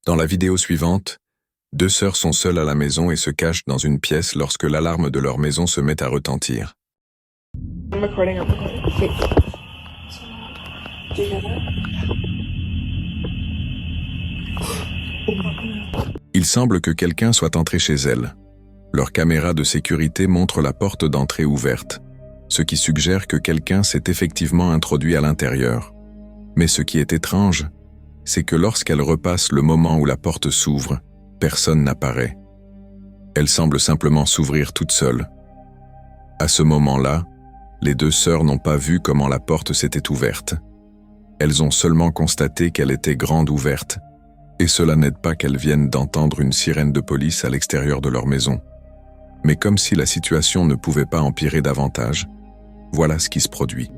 Dans la vidéo suivante, deux sœurs sont seules à la maison et se cachent dans une pièce lorsque l'alarme de leur maison se met à retentir. I'm recording. Okay. Do you hear that? Il semble que quelqu'un soit entré chez elles. Leur caméra de sécurité montre la porte d'entrée ouverte, ce qui suggère que quelqu'un s'est effectivement introduit à l'intérieur. Mais ce qui est étrange, c'est que lorsqu'elle repasse le moment où la porte s'ouvre, personne n'apparaît. Elle semble simplement s'ouvrir toute seule. À ce moment-là, les deux sœurs n'ont pas vu comment la porte s'était ouverte. Elles ont seulement constaté qu'elle était grande ouverte, et cela n'aide pas qu'elles viennent d'entendre une sirène de police à l'extérieur de leur maison. Mais comme si la situation ne pouvait pas empirer davantage, voilà ce qui se produit.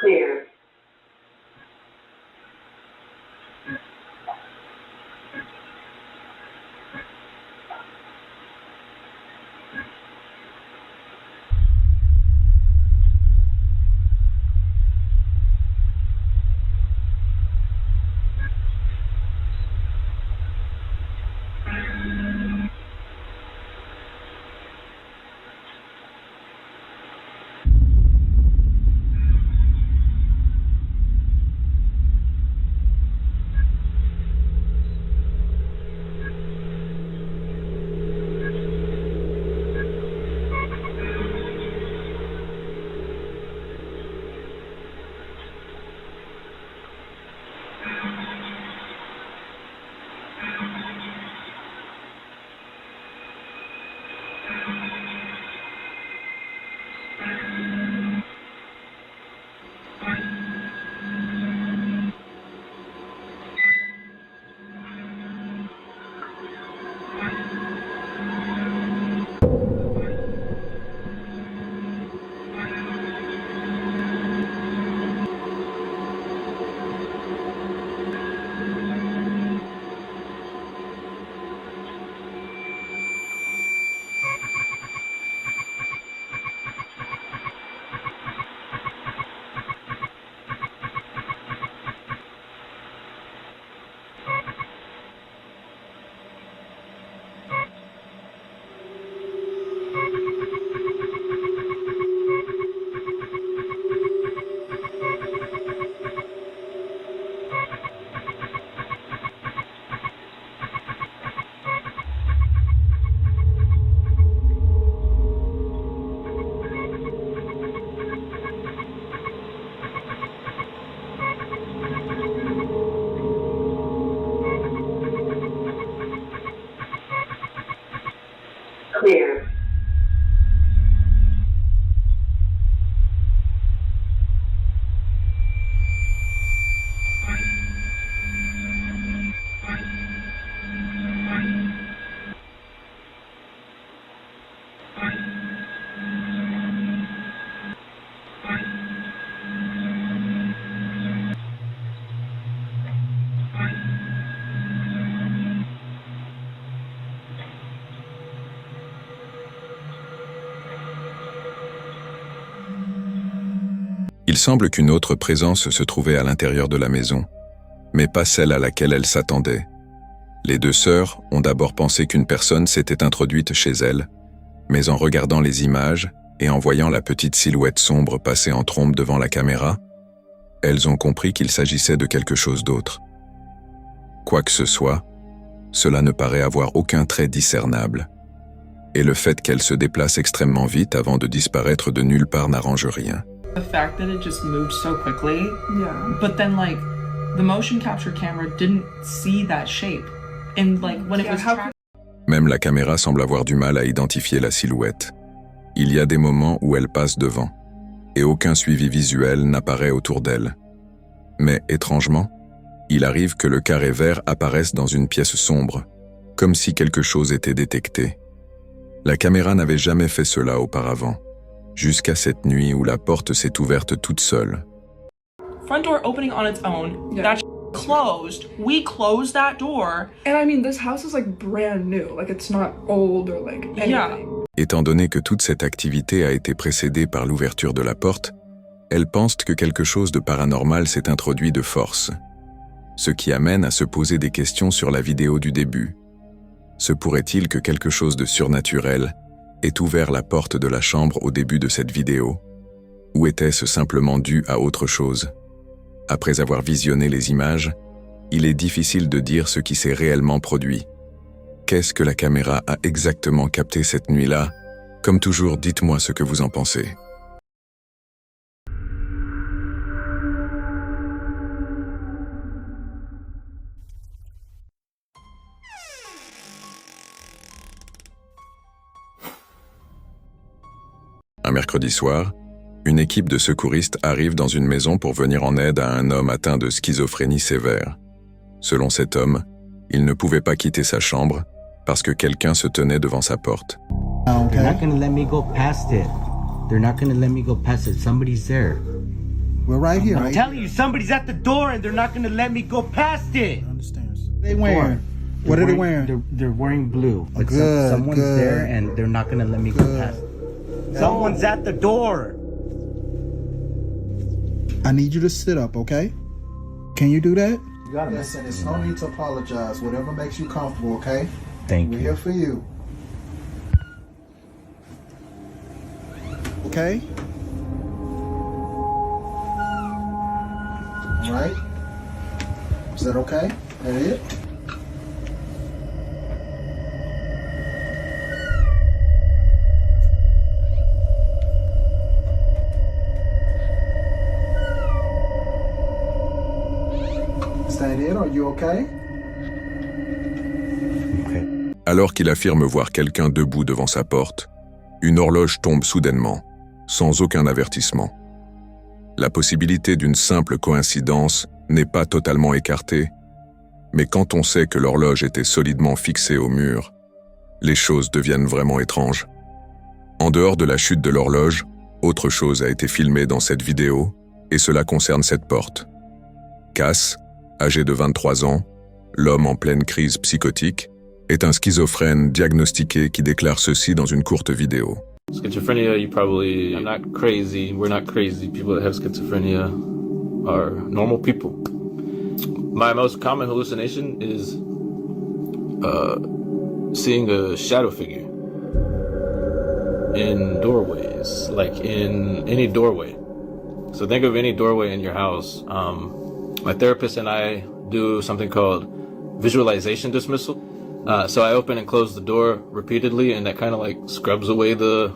Clear. Clear. Il semble qu'une autre présence se trouvait à l'intérieur de la maison, mais pas celle à laquelle elle s'attendait. Les deux sœurs ont d'abord pensé qu'une personne s'était introduite chez elles, mais en regardant les images et en voyant la petite silhouette sombre passer en trombe devant la caméra, elles ont compris qu'il s'agissait de quelque chose d'autre. Quoi que ce soit, cela ne paraît avoir aucun trait discernable, et le fait qu'elle se déplace extrêmement vite avant de disparaître de nulle part n'arrange rien. The fact that it just moved so quickly, Yeah. but then like the motion capture camera didn't see that shape. And like when it Yeah, was how tracked. Même la caméra semble avoir du mal à identifier la silhouette. Il y a des moments où elle passe devant, et aucun suivi visuel n'apparaît autour d'elle. Mais étrangement, il arrive que le carré vert apparaisse dans une pièce sombre, comme si quelque chose était détecté. La caméra n'avait jamais fait cela auparavant, jusqu'à cette nuit où la porte s'est ouverte toute seule. Front door opening on its own. Yeah. That closed. We closed that door. And I mean, this house is like brand new. Like it's not old or like anything. Yeah. Étant donné que toute cette activité a été précédée par l'ouverture de la porte, elle pense que quelque chose de paranormal s'est introduit de force, ce qui amène à se poser des questions sur la vidéo du début. Se pourrait-il que quelque chose de surnaturel ait ouvert la porte de la chambre au début de cette vidéo? Ou était-ce simplement dû à autre chose? Après avoir visionné les images, il est difficile de dire ce qui s'est réellement produit. Qu'est-ce que la caméra a exactement capté cette nuit-là? Comme toujours, dites-moi ce que vous en pensez. Un mercredi soir, une équipe de secouristes arrive dans une maison pour venir en aide à un homme atteint de schizophrénie sévère. Selon cet homme, il ne pouvait pas quitter sa chambre parce que quelqu'un se tenait devant sa porte. They're not gonna let me go past it. They're not gonna let me go past it. Somebody's there. We're right here. I'm Right? telling you, somebody's at the door and they're not gonna let me go past it. They wearing. What are they wearing? They're wearing blue. But Good, someone's good. there and they're not gonna let me go past it. Someone's at the door. I need you to sit up, okay? Can you do that? Listen, there's no need to apologize. Whatever makes you comfortable, okay? Thank We're you. here for you. Okay? All right? Is that okay? That it? Is that it? Are you okay? Okay. Alors qu'il affirme voir quelqu'un debout devant sa porte, une horloge tombe soudainement, sans aucun avertissement. La possibilité d'une simple coïncidence n'est pas totalement écartée, mais quand on sait que l'horloge était solidement fixée au mur, les choses deviennent vraiment étranges. En dehors de la chute de l'horloge, autre chose a été filmée dans cette vidéo, et cela concerne cette porte. Cass, âgé de 23 ans, l'homme en pleine crise psychotique, est un schizophrène diagnostiqué qui déclare ceci dans une courte vidéo. Schizophrenia, I'm not crazy, we're not crazy. People that have schizophrenia are normal people. My most common hallucination is seeing a shadow figure in doorways, like in any doorway. So think of any doorway in your house. My therapist and I do something called visualization dismissal. So I open and close the door repeatedly, and that kind of like scrubs away the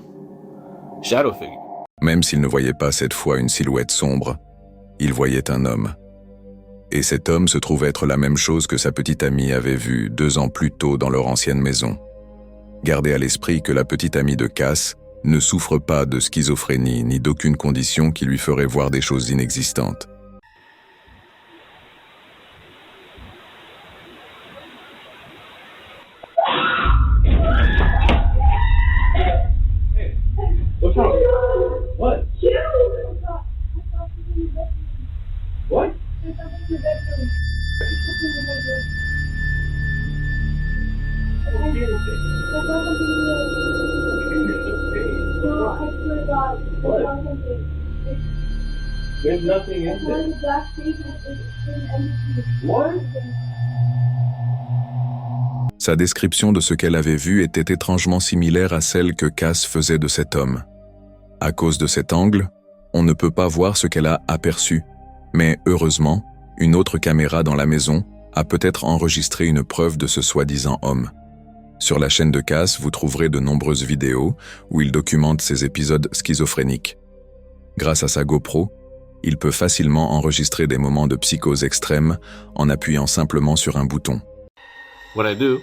shadow figure. Même s'il ne voyait pas cette fois une silhouette sombre, il voyait un homme. Et cet homme se trouve être la même chose que sa petite amie avait vue 2 ans plus tôt dans leur ancienne maison. Gardez à l'esprit que la petite amie de Cass ne souffre pas de schizophrénie ni d'aucune condition qui lui ferait voir des choses inexistantes. What's wrong? What? What? There's nothing in there. What? Sa description de ce qu'elle avait vu était étrangement similaire à celle que Cass faisait de cet homme. À cause de cet angle, on ne peut pas voir ce qu'elle a aperçu, mais heureusement, une autre caméra dans la maison a peut-être enregistré une preuve de ce soi-disant homme. Sur la chaîne de Cass, vous trouverez de nombreuses vidéos où il documente ses épisodes schizophréniques. Grâce à sa GoPro, il peut facilement enregistrer des moments de psychose extrême en appuyant simplement sur un bouton. What I do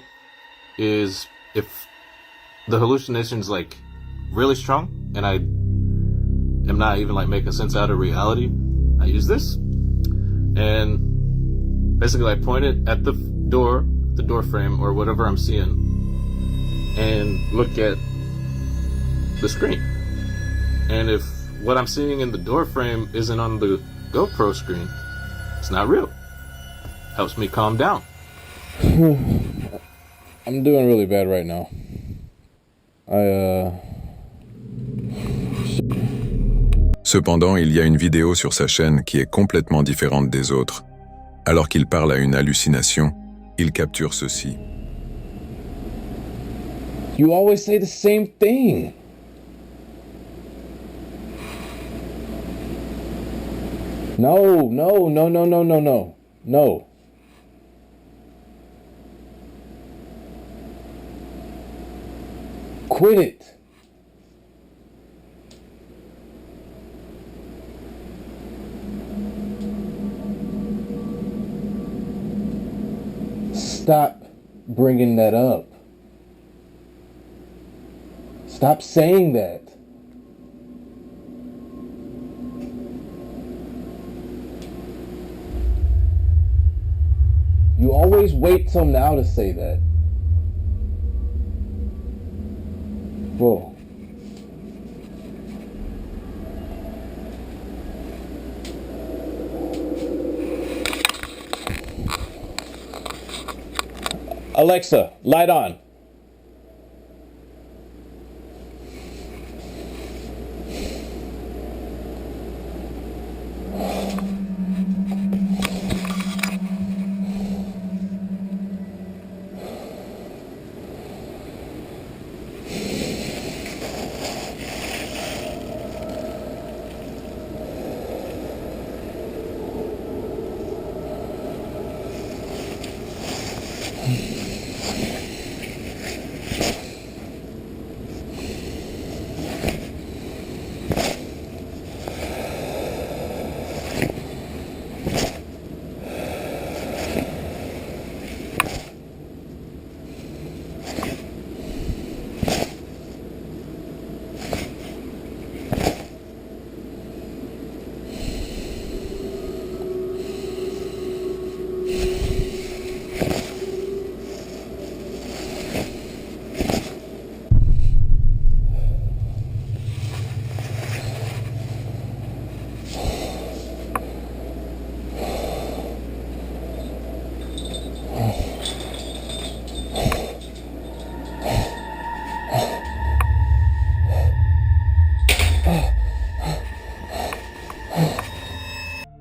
is if the hallucination's like really strong and I am not even like making sense out of reality, I use this and basically I point it at the door frame or whatever I'm seeing and look at the screen. And if what I'm seeing in the door frame isn't on the GoPro screen, it's not real. Helps me calm down. I'm doing really bad right now. Cependant, il y a une vidéo sur sa chaîne qui est complètement différente des autres. Alors qu'il parle à une hallucination, il capture ceci. You always say the same thing. No. Quit it. Stop bringing that up. Stop saying that. You always wait till now to say that. Whoa. Alexa, light on.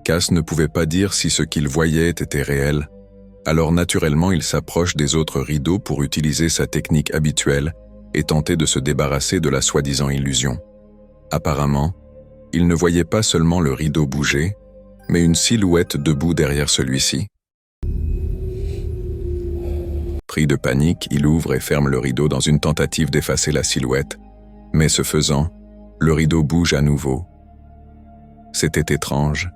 Cass ne pouvait pas dire si ce qu'il voyait était réel, alors naturellement il s'approche des autres rideaux pour utiliser sa technique habituelle et tenter de se débarrasser de la soi-disant illusion. Apparemment, il ne voyait pas seulement le rideau bouger, mais une silhouette debout derrière celui-ci. Pris de panique, il ouvre et ferme le rideau dans une tentative d'effacer la silhouette, mais ce faisant, le rideau bouge à nouveau. C'était étrange,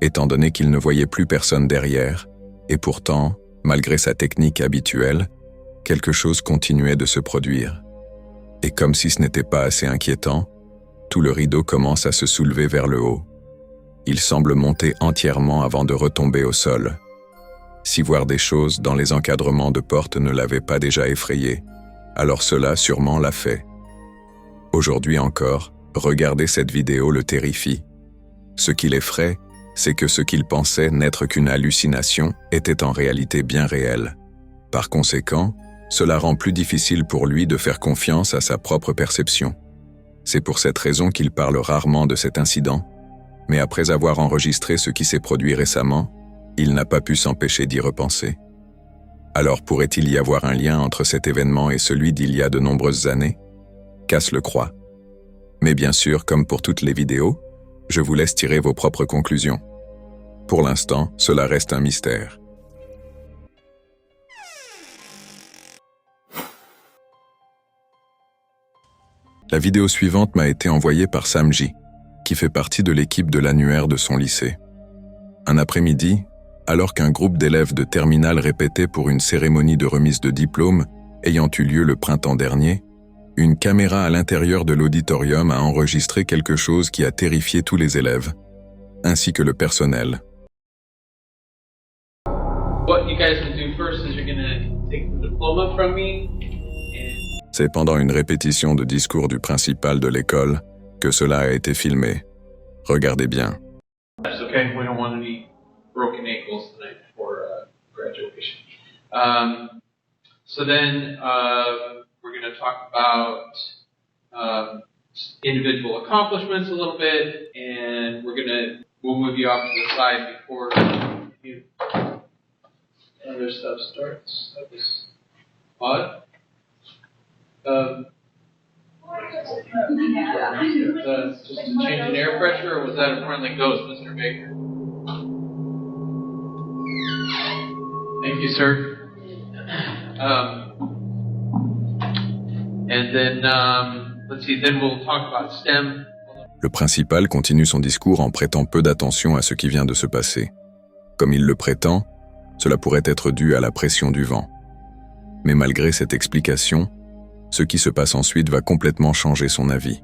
étant donné qu'il ne voyait plus personne derrière, et pourtant, malgré sa technique habituelle, quelque chose continuait de se produire. Et comme si ce n'était pas assez inquiétant, tout le rideau commence à se soulever vers le haut. Il semble monter entièrement avant de retomber au sol. Si voir des choses dans les encadrements de portes ne l'avait pas déjà effrayé, alors cela sûrement l'a fait. Aujourd'hui encore, regarder cette vidéo le terrifie. Ce qui l'effraie, c'est que ce qu'il pensait n'être qu'une hallucination était en réalité bien réel. Par conséquent, cela rend plus difficile pour lui de faire confiance à sa propre perception. C'est pour cette raison qu'il parle rarement de cet incident, mais après avoir enregistré ce qui s'est produit récemment, il n'a pas pu s'empêcher d'y repenser. Alors pourrait-il y avoir un lien entre cet événement et celui d'il y a de nombreuses années? Cass le croit. Mais bien sûr, comme pour toutes les vidéos, je vous laisse tirer vos propres conclusions. Pour l'instant, cela reste un mystère. La vidéo suivante m'a été envoyée par Samji. qui fait partie de l'équipe de l'annuaire de son lycée. Un après-midi, alors qu'un groupe d'élèves de terminale répétait pour une cérémonie de remise de diplôme ayant eu lieu le printemps dernier, une caméra à l'intérieur de l'auditorium a enregistré quelque chose qui a terrifié tous les élèves, ainsi que le personnel. What you guys will do first is you're gonna take the diploma from me. C'est pendant une répétition de discours du principal de l'école que cela a été filmé. Regardez bien. That's okay. We don't want any broken ankles tonight before graduation. So then we're going to talk about individual accomplishments a little bit, and we'll move you off to the side before other stuff starts. That was odd. Just a change in air pressure, or was that a friendly ghost, Mr. Baker? Thank you, sir. And then, let's see, then we'll talk about STEM. Le principal continue son discours en prêtant peu d'attention à ce qui vient de se passer. Comme il le prétend, cela pourrait être dû à la pression du vent. Mais malgré cette explication, ce qui se passe ensuite va complètement changer son avis.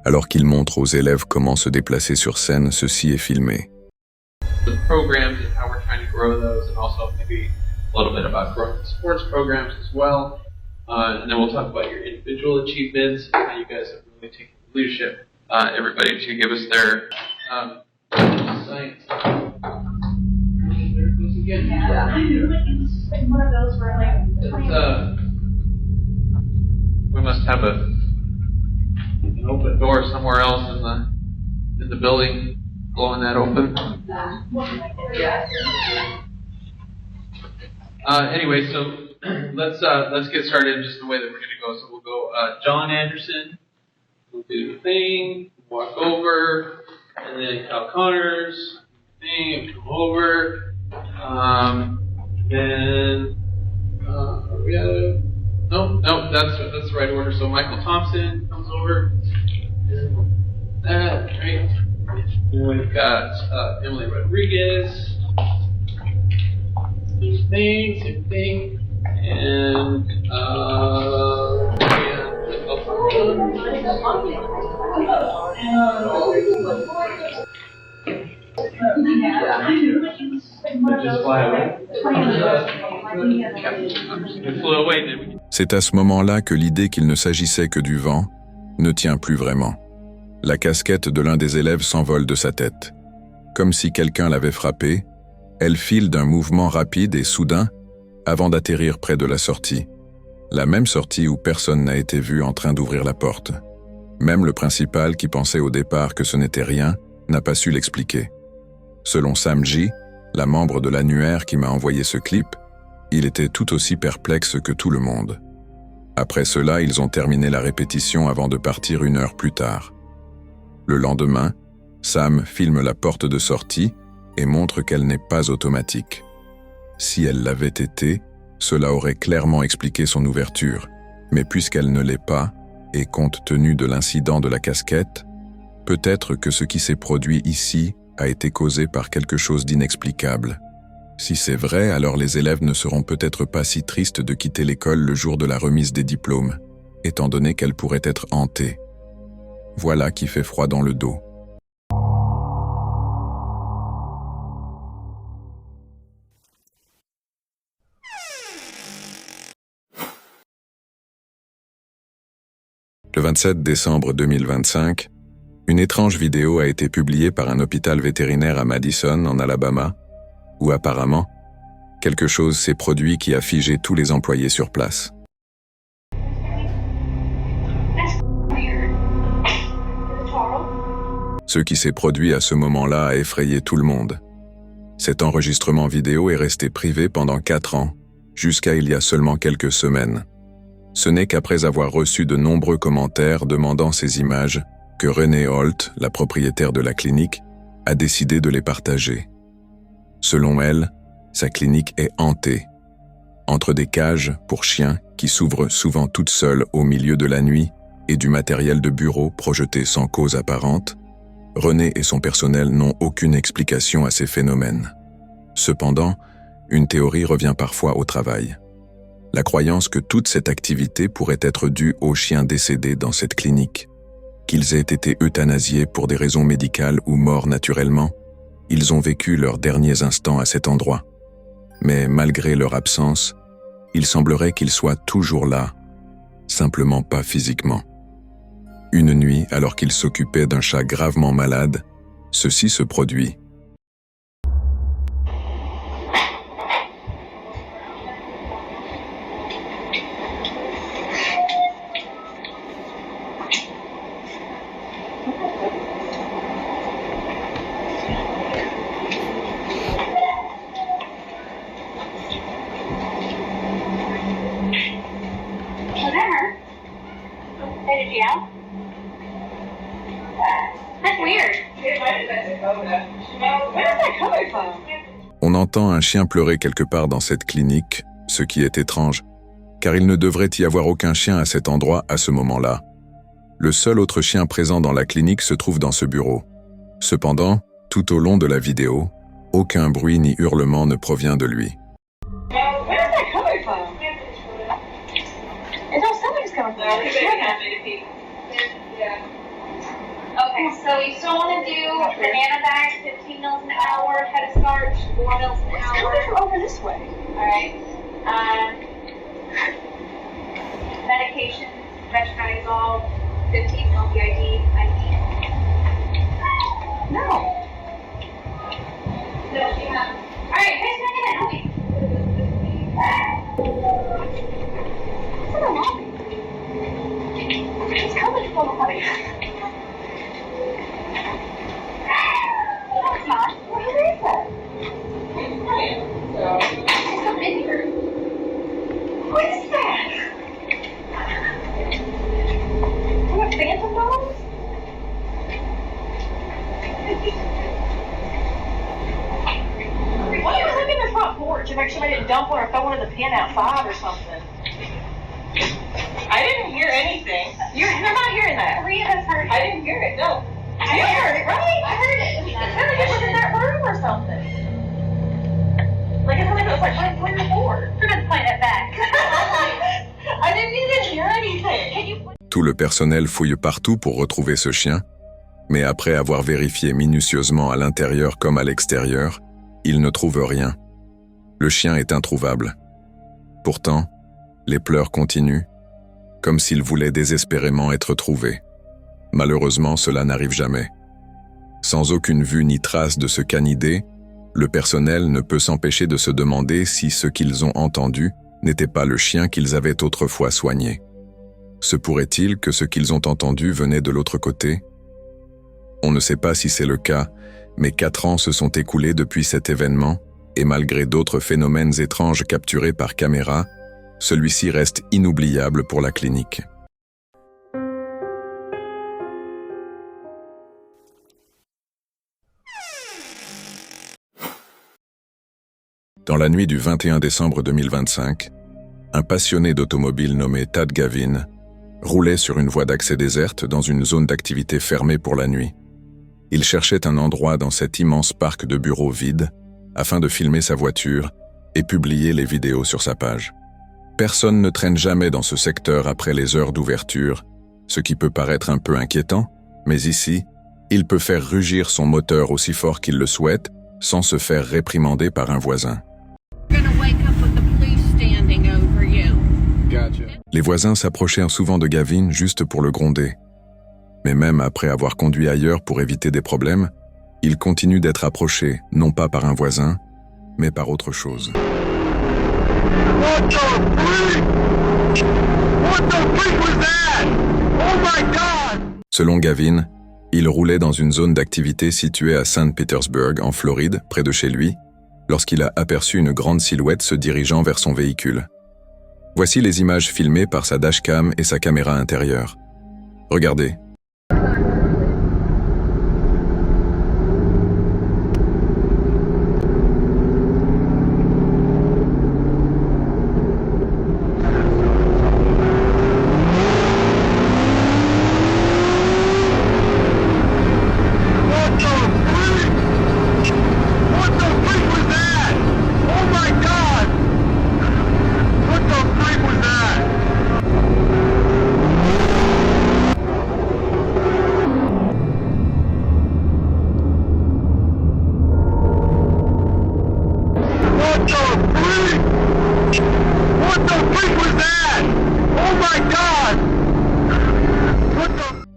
Alors qu'il montre aux élèves comment se déplacer sur scène, ceci est filmé. The programs and how we're trying to grow those, and also maybe a little bit about growing the sports programs as well. And then we'll talk about your individual achievements and how you guys have really taken leadership. Everybody to give us their science. There it goes again. Yeah, it's like one of those where like. We must have an open door somewhere else in the building, blowing that open. Anyway, so let's get started just the way that we're going to go. So we'll go John Anderson, we'll do the thing, walk over, and then Kyle Connors, thing, come over, then no, that's the right order. So Michael Thompson comes over. That, right? And we've got Emily Rodriguez. Same thing. And just fly away. It flew away, did we? C'est à ce moment-là que l'idée qu'il ne s'agissait que du vent ne tient plus vraiment. La casquette de l'un des élèves s'envole de sa tête. Comme si quelqu'un l'avait frappée, elle file d'un mouvement rapide et soudain avant d'atterrir près de la sortie. La même sortie où personne n'a été vu en train d'ouvrir la porte. Même le principal qui pensait au départ que ce n'était rien n'a pas su l'expliquer. Selon Sam G., la membre de l'annuaire qui m'a envoyé ce clip, il était tout aussi perplexe que tout le monde. Après cela, ils ont terminé la répétition avant de partir 1 heure plus tard. Le lendemain, Sam filme la porte de sortie et montre qu'elle n'est pas automatique. Si elle l'avait été, cela aurait clairement expliqué son ouverture, mais puisqu'elle ne l'est pas, et compte tenu de l'incident de la casquette, peut-être que ce qui s'est produit ici a été causé par quelque chose d'inexplicable. Si c'est vrai, alors les élèves ne seront peut-être pas si tristes de quitter l'école le jour de la remise des diplômes, étant donné qu'elle pourrait être hantée. Voilà qui fait froid dans le dos. Le 27 décembre 2025, une étrange vidéo a été publiée par un hôpital vétérinaire à Madison, en Alabama, où apparemment, quelque chose s'est produit qui a figé tous les employés sur place. Ce qui s'est produit à ce moment-là a effrayé tout le monde. Cet enregistrement vidéo est resté privé pendant 4 ans, jusqu'à il y a seulement quelques semaines. Ce n'est qu'après avoir reçu de nombreux commentaires demandant ces images que Renée Holt, la propriétaire de la clinique, a décidé de les partager. Selon elle, sa clinique est hantée. Entre des cages pour chiens qui s'ouvrent souvent toutes seules au milieu de la nuit et du matériel de bureau projeté sans cause apparente, René et son personnel n'ont aucune explication à ces phénomènes. Cependant, une théorie revient parfois au travail. La croyance que toute cette activité pourrait être due aux chiens décédés dans cette clinique. Qu'ils aient été euthanasiés pour des raisons médicales ou morts naturellement, ils ont vécu leurs derniers instants à cet endroit. Mais malgré leur absence, il semblerait qu'ils soient toujours là, simplement pas physiquement. Une nuit, alors qu'ils s'occupaient d'un chat gravement malade, ceci se produit. On entend un chien pleurer quelque part dans cette clinique, ce qui est étrange, car il ne devrait y avoir aucun chien à cet endroit à ce moment-là. Le seul autre chien présent dans la clinique se trouve dans ce bureau. Cependant, tout au long de la vidéo, aucun bruit ni hurlement ne provient de lui. Okay, so you still want to do banana bags, 15 mils an hour, head of starch, 4 mils an hour. It's coming over this way. All right. Medication, vetronidazole, 15 mil BID, IV. No. So, yeah. All right, who's going to help me? What's in the lobby? It's coming from the lobby. What is that? What, phantom dogs? Why are you looking at the front porch to make sure they didn't dump one or throw one in the pen outside or something? I didn't hear anything. You're not hearing that. Three of us heard it. I didn't hear it, no. You heard it, right? I heard it. It was in that room or something. Like it was like right where you're bored. We're gonna play it back. I didn't even hear anything. Can you... Tout le personnel fouille partout pour retrouver ce chien, mais après avoir vérifié minutieusement à l'intérieur comme à l'extérieur, ils ne trouvent rien. Le chien est introuvable. Pourtant, les pleurs continuent, comme s'il voulait désespérément être trouvé. Malheureusement, cela n'arrive jamais. Sans aucune vue ni trace de ce canidé, le personnel ne peut s'empêcher de se demander si ce qu'ils ont entendu n'était pas le chien qu'ils avaient autrefois soigné. Se pourrait-il que ce qu'ils ont entendu venait de l'autre côté? On ne sait pas si c'est le cas, mais 4 ans se sont écoulés depuis cet événement, et malgré d'autres phénomènes étranges capturés par caméra, celui-ci reste inoubliable pour la clinique. Dans la nuit du 21 décembre 2025, un passionné d'automobile nommé Tad Gavin roulait sur une voie d'accès déserte dans une zone d'activité fermée pour la nuit. Il cherchait un endroit dans cet immense parc de bureaux vide afin de filmer sa voiture et publier les vidéos sur sa page. Personne ne traîne jamais dans ce secteur après les heures d'ouverture, ce qui peut paraître un peu inquiétant, mais ici, il peut faire rugir son moteur aussi fort qu'il le souhaite sans se faire réprimander par un voisin. Les voisins s'approchèrent souvent de Gavin juste pour le gronder. Mais même après avoir conduit ailleurs pour éviter des problèmes, il continue d'être approché, non pas par un voisin, mais par autre chose. Selon Gavin, il roulait dans une zone d'activité située à Saint Petersburg, en Floride, près de chez lui, lorsqu'il a aperçu une grande silhouette se dirigeant vers son véhicule. Voici les images filmées par sa dashcam et sa caméra intérieure. Regardez.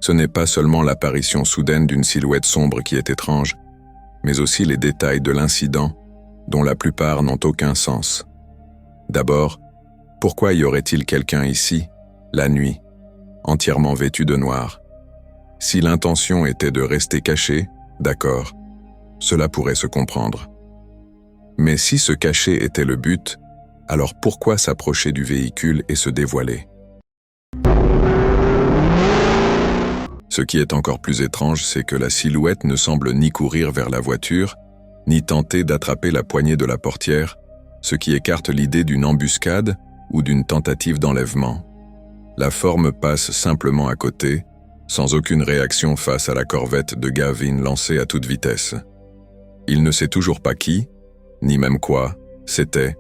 Ce n'est pas seulement l'apparition soudaine d'une silhouette sombre qui est étrange, mais aussi les détails de l'incident, dont la plupart n'ont aucun sens. D'abord, pourquoi y aurait-il quelqu'un ici, la nuit, entièrement vêtu de noir? Si l'intention était de rester caché, d'accord, cela pourrait se comprendre. Mais si se cacher était le but, alors pourquoi s'approcher du véhicule et se dévoiler? Ce qui est encore plus étrange, c'est que la silhouette ne semble ni courir vers la voiture, ni tenter d'attraper la poignée de la portière, ce qui écarte l'idée d'une embuscade ou d'une tentative d'enlèvement. La forme passe simplement à côté, sans aucune réaction face à la corvette de Gavin lancée à toute vitesse. Il ne sait toujours pas qui, ni même quoi, c'était,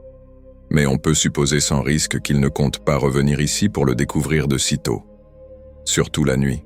mais on peut supposer sans risque qu'il ne compte pas revenir ici pour le découvrir de sitôt. Surtout la nuit.